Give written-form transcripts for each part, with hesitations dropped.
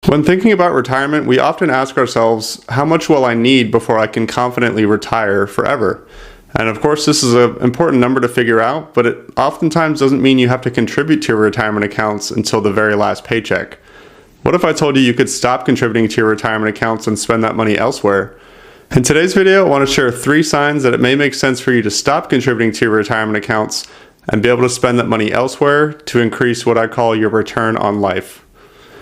When thinking about retirement, we often ask ourselves, how much will I need before I can confidently retire forever? And of course, this is an important number to figure out, but it oftentimes doesn't mean you have to contribute to your retirement accounts until the very last paycheck. What if I told you you could stop contributing to your retirement accounts and spend that money elsewhere? In today's video, I want to share 3 signs that it may make sense for you to stop contributing to your retirement accounts and be able to spend that money elsewhere to increase what I call your return on life.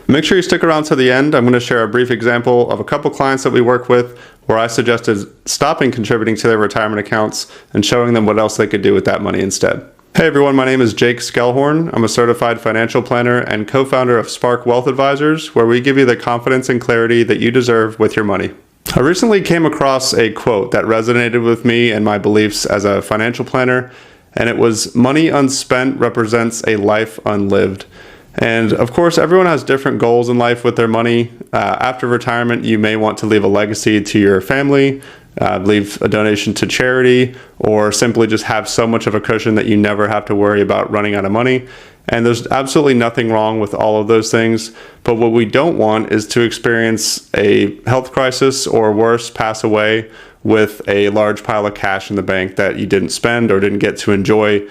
Make sure you stick around to the end. I'm going to share a brief example of a couple clients that we work with where I suggested stopping contributing to their retirement accounts and showing them what else they could do with that money instead. Hey everyone, my name is Jake Skellhorn. I'm a certified financial planner and co-founder of Spark Wealth Advisors, where we give you the confidence and clarity that you deserve with your money. I recently came across a quote that resonated with me and my beliefs as a financial planner, and it was, "Money unspent represents a life unlived." And of course, everyone has different goals in life with their money. After retirement, you may want to leave a legacy to your family, leave a donation to charity, or simply just have so much of a cushion that you never have to worry about running out of money. And there's absolutely nothing wrong with all of those things. But what we don't want is to experience a health crisis or worse, pass away with a large pile of cash in the bank that you didn't spend or didn't get to enjoy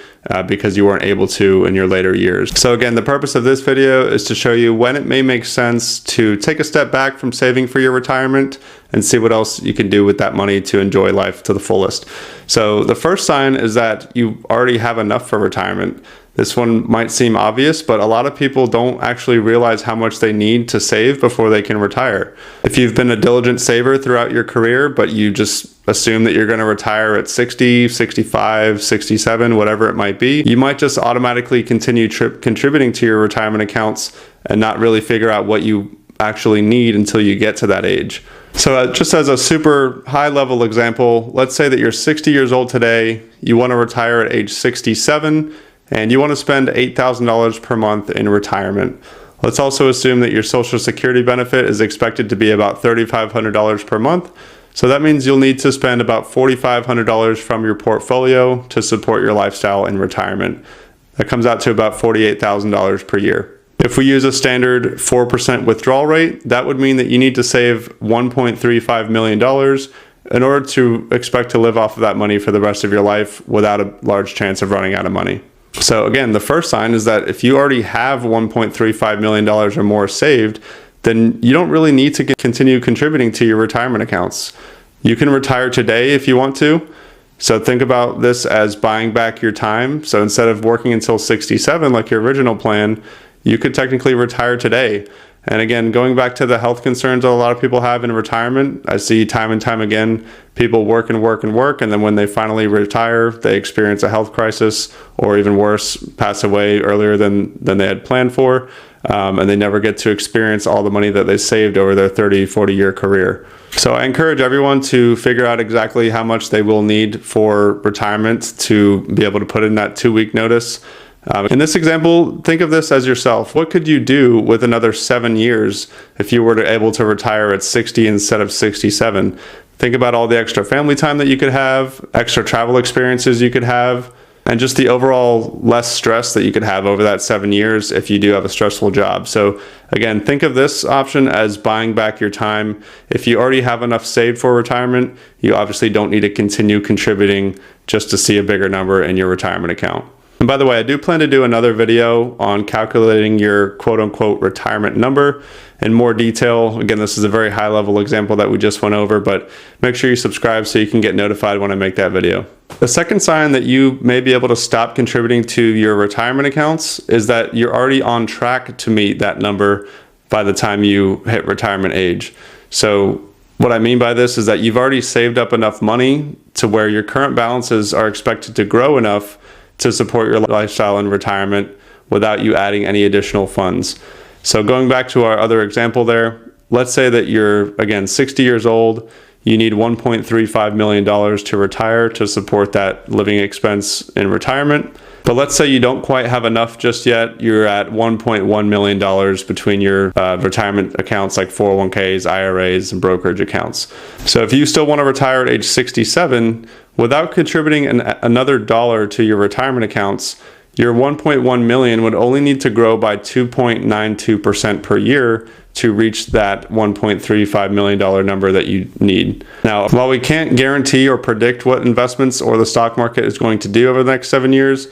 because you weren't able to in your later years. So again, the purpose of this video is to show you when it may make sense to take a step back from saving for your retirement and see what else you can do with that money to enjoy life to the fullest. So the first sign is that you already have enough for retirement. This one might seem obvious, but a lot of people don't actually realize how much they need to save before they can retire. If you've been a diligent saver throughout your career, but you just assume that you're going to retire at 60, 65, 67, whatever it might be, you might just automatically continue contributing to your retirement accounts and not really figure out what you actually need until you get to that age. So just as a super high level example, let's say that you're 60 years old today, you want to retire at age 67, and you want to spend $8,000 per month in retirement. Let's also assume that your Social Security benefit is expected to be about $3,500 per month. So that means you'll need to spend about $4,500 from your portfolio to support your lifestyle in retirement. That comes out to about $48,000 per year. If we use a standard 4% withdrawal rate, that would mean that you need to save $1.35 million in order to expect to live off of that money for the rest of your life without a large chance of running out of money. So again, the first sign is that if you already have $1.35 million or more saved, then you don't really need to continue contributing to your retirement accounts. You can retire today if you want to. So think about this as buying back your time. So instead of working until 67 like your original plan, you could technically retire today. And again, going back to the health concerns that a lot of people have in retirement, I see time and time again, people work and work and work, and then when they finally retire, they experience a health crisis, or even worse, pass away earlier than they had planned for, and they never get to experience all the money that they saved over their 30, 40-year career. So I encourage everyone to figure out exactly how much they will need for retirement to be able to put in that 2-week notice. In this example, think of this as yourself. What could you do with another 7 years if you were able to retire at 60 instead of 67? Think about all the extra family time that you could have, extra travel experiences you could have, and just the overall less stress that you could have over that 7 years if you do have a stressful job. So again, think of this option as buying back your time. If you already have enough saved for retirement, you obviously don't need to continue contributing just to see a bigger number in your retirement account. And by the way, I do plan to do another video on calculating your quote-unquote retirement number in more detail. Again, this is a very high-level example that we just went over, but make sure you subscribe so you can get notified when I make that video. The second sign that you may be able to stop contributing to your retirement accounts is that you're already on track to meet that number by the time you hit retirement age. So what I mean by this is that you've already saved up enough money to where your current balances are expected to grow enough to support your lifestyle in retirement without you adding any additional funds. So going back to our other example there, let's say that you're, again, 60 years old, you need $1.35 million to retire to support that living expense in retirement. But let's say you don't quite have enough just yet. You're at $1.1 million between your retirement accounts like 401ks, IRAs, and brokerage accounts. So if you still want to retire at age 67, without contributing another dollar to your retirement accounts, your $1.1 million would only need to grow by 2.92% per year to reach that $1.35 million number that you need. Now, while we can't guarantee or predict what investments or the stock market is going to do over the next 7 years,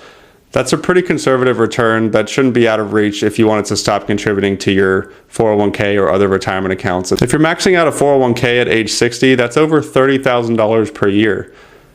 that's a pretty conservative return that shouldn't be out of reach if you wanted to stop contributing to your 401k or other retirement accounts. If you're maxing out a 401k at age 60, that's over $30,000 per year.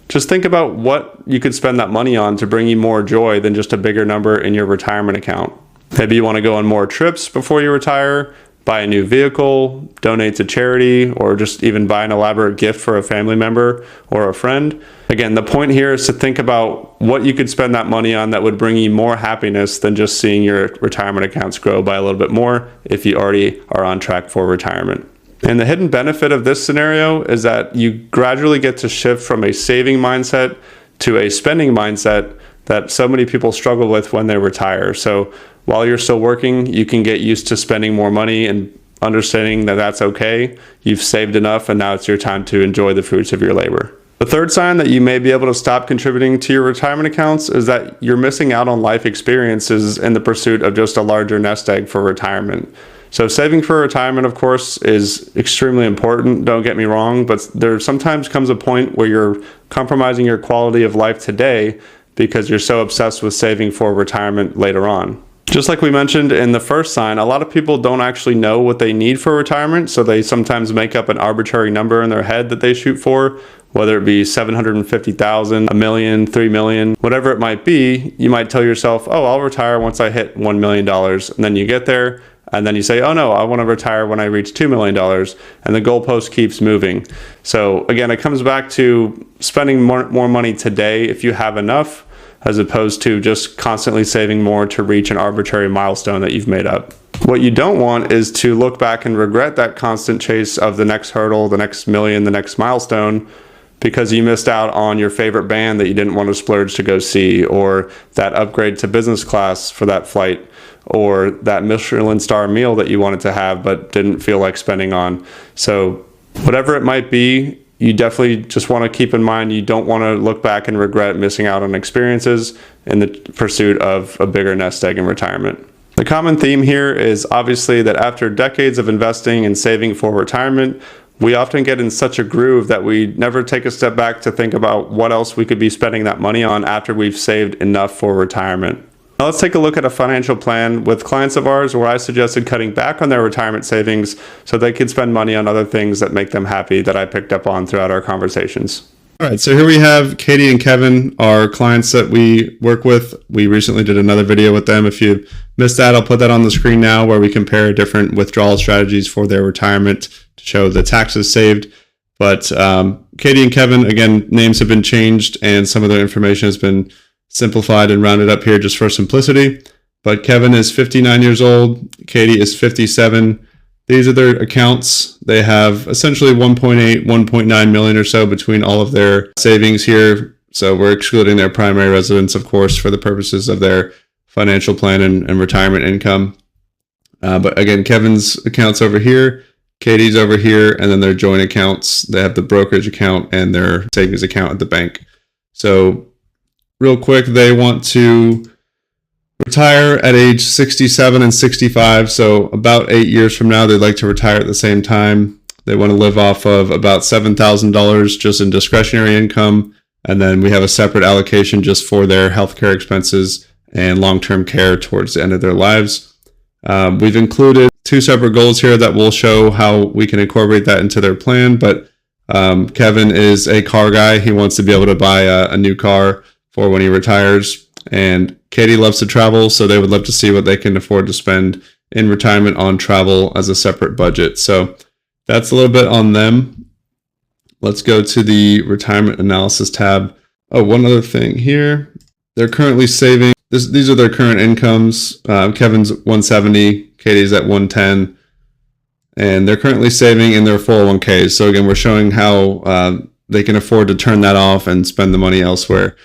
Just think about what you could spend that money on to bring you more joy than just a bigger number in your retirement account. Maybe you want to go on more trips before you retire, buy a new vehicle, donate to charity, or just even buy an elaborate gift for a family member or a friend. Again, the point here is to think about what you could spend that money on that would bring you more happiness than just seeing your retirement accounts grow by a little bit more if you already are on track for retirement. And the hidden benefit of this scenario is that you gradually get to shift from a saving mindset to a spending mindset that so many people struggle with when they retire. So while you're still working, you can get used to spending more money and understanding that that's okay. You've saved enough and now it's your time to enjoy the fruits of your labor. The third sign that you may be able to stop contributing to your retirement accounts is that you're missing out on life experiences in the pursuit of just a larger nest egg for retirement. So saving for retirement, of course, is extremely important, don't get me wrong, but there sometimes comes a point where you're compromising your quality of life today because you're so obsessed with saving for retirement later on. Just like we mentioned in the first sign, a lot of people don't actually know what they need for retirement, so they sometimes make up an arbitrary number in their head that they shoot for, whether it be $750,000, $1 million, $3 million, whatever it might be. You might tell yourself, oh, I'll retire once I hit $1 million, and then you get there, and then you say, oh no, I want to retire when I reach $2 million, and the goalpost keeps moving. So again, it comes back to spending more money today if you have enough, as opposed to just constantly saving more to reach an arbitrary milestone that you've made up. What you don't want is to look back and regret that constant chase of the next hurdle, the next million, the next milestone, because you missed out on your favorite band that you didn't want to splurge to go see, or that upgrade to business class for that flight, or that Michelin star meal that you wanted to have but didn't feel like spending on. So whatever it might be, you definitely just want to keep in mind you don't want to look back and regret missing out on experiences in the pursuit of a bigger nest egg in retirement. The common theme here is obviously that after decades of investing and saving for retirement, we often get in such a groove that we never take a step back to think about what else we could be spending that money on after we've saved enough for retirement. Now let's take a look at a financial plan with clients of ours where I suggested cutting back on their retirement savings so they could spend money on other things that make them happy that I picked up on throughout our conversations. All right, so here we have Katie and Kevin, our clients that we work with. We recently did another video with them. If you missed that, I'll put that on the screen now where we compare different withdrawal strategies for their retirement to show the taxes saved. But Katie and Kevin, again, names have been changed and some of their information has been simplified and rounded up here just for simplicity. But Kevin is 59 years old. Katie is 57. These are their accounts. They have essentially 1.8, 1.9 million or so between all of their savings here. So we're excluding their primary residence, of course, for the purposes of their financial plan and retirement income. But again, Kevin's accounts over here, Katie's over here, and then their joint accounts. They have the brokerage account and their savings account at the bank. So real quick, they want to retire at age 67 and 65. So about 8 years from now, they'd like to retire at the same time. They want to live off of about $7,000 just in discretionary income. And then we have a separate allocation just for their healthcare expenses and long-term care towards the end of their lives. We've included 2 separate goals here that will show how we can incorporate that into their plan. But Kevin is a car guy. He wants to be able to buy a new car for when he retires. And Katie loves to travel, so they would love to see what they can afford to spend in retirement on travel as a separate budget. So that's a little bit on them. Let's go to the retirement analysis tab. Oh, one other thing here. They're currently saving. These are their current incomes. Kevin's 170, Katie's at 110. And they're currently saving in their 401ks. So again, we're showing how they can afford to turn that off and spend the money elsewhere.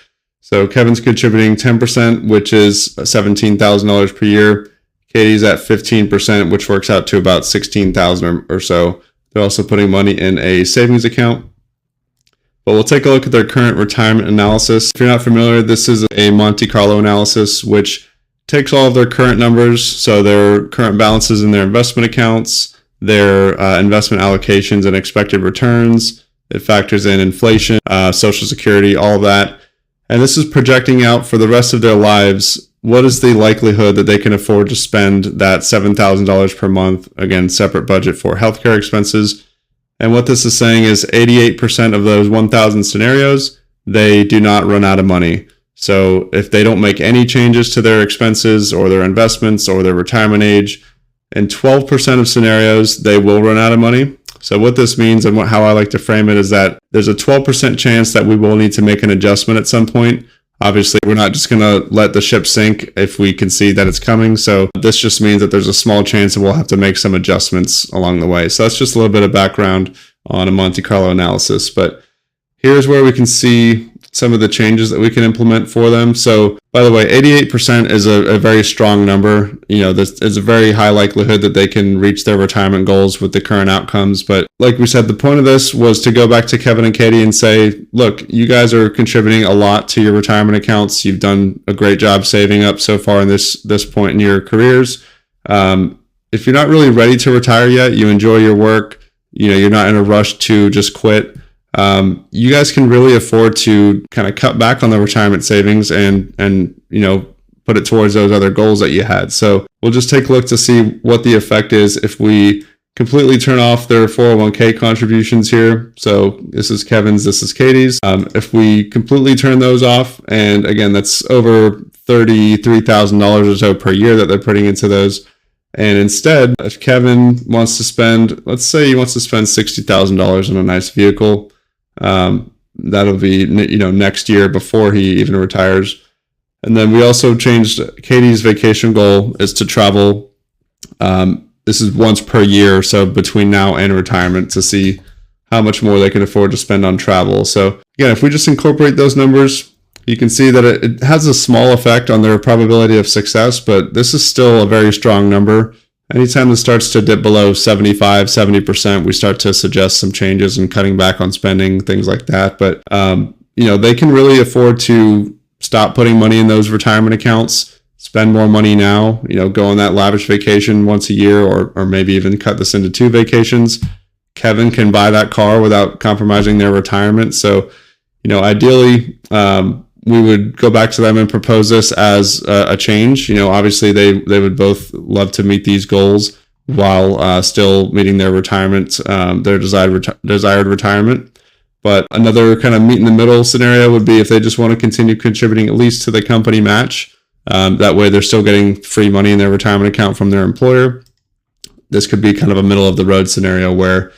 So Kevin's contributing 10%, which is $17,000 per year. Katie's at 15%, which works out to about $16,000 or so. They're also putting money in a savings account. But we'll take a look at their current retirement analysis. If you're not familiar, this is a Monte Carlo analysis, which takes all of their current numbers, so their current balances in their investment accounts, their investment allocations and expected returns. It factors in inflation, Social Security, all that. And this is projecting out for the rest of their lives. What is the likelihood that they can afford to spend that $7,000 per month, again, separate budget for healthcare expenses? And what this is saying is 88% of those 1,000 scenarios, they do not run out of money. So if they don't make any changes to their expenses or their investments or their retirement age, in 12% of scenarios, they will run out of money. So what this means and how I like to frame it is that there's a 12% chance that we will need to make an adjustment at some point. Obviously, we're not just going to let the ship sink if we can see that it's coming. So this just means that there's a small chance that we'll have to make some adjustments along the way. So that's just a little bit of background on a Monte Carlo analysis. But here's where we can see some of the changes that we can implement for them. So by the way, 88% is a very strong number. This is a very high likelihood that they can reach their retirement goals with the current outcomes. But like we said, the point of this was to go back to Kevin and Katie and say, look, you guys are contributing a lot to your retirement accounts. You've done a great job saving up so far in this point in your careers. If you're not really ready to retire yet, you enjoy your work, you're not in a rush to just quit. You guys can really afford to kind of cut back on the retirement savings and put it towards those other goals that you had. So we'll just take a look to see what the effect is if we completely turn off their 401k contributions here. So this is Kevin's, this is Katie's. If we completely turn those off, and again, that's over $33,000 or so per year that they're putting into those. And instead, if Kevin wants to spend, let's say he wants to spend $60,000 on a nice vehicle, that'll be next year before he even retires. And then we also changed Katie's vacation goal is to travel. This is once per year, so between now and retirement, to see how much more they can afford to spend on travel. So again, if we just incorporate those numbers, you can see that it has a small effect on their probability of success, but this is still a very strong number. Anytime this starts to dip below 75, 70%, we start to suggest some changes and cutting back on spending, things like that. But, they can really afford to stop putting money in those retirement accounts, spend more money now, go on that lavish vacation once a year, or maybe even cut this into 2 vacations. Kevin can buy that car without compromising their retirement. So, ideally, we would go back to them and propose this as a change. Obviously they would both love to meet these goals while still meeting their retirement, their desired retirement. But another kind of meet in the middle scenario would be if they just want to continue contributing at least to the company match. That way they're still getting free money in their retirement account from their employer. This could be kind of a middle of the road scenario where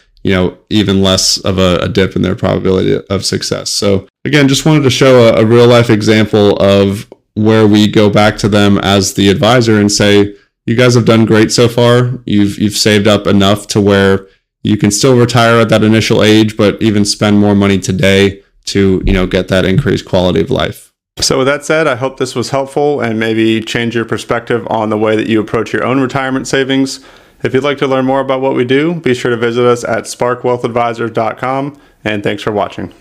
even less of a dip in their probability of success. So again, just wanted to show a real life example of where we go back to them as the advisor and say, you guys have done great so far. You've saved up enough to where you can still retire at that initial age, but even spend more money today to, get that increased quality of life. So with that said, I hope this was helpful and maybe change your perspective on the way that you approach your own retirement savings. If you'd like to learn more about what we do, be sure to visit us at sparkwealthadvisors.com, and thanks for watching.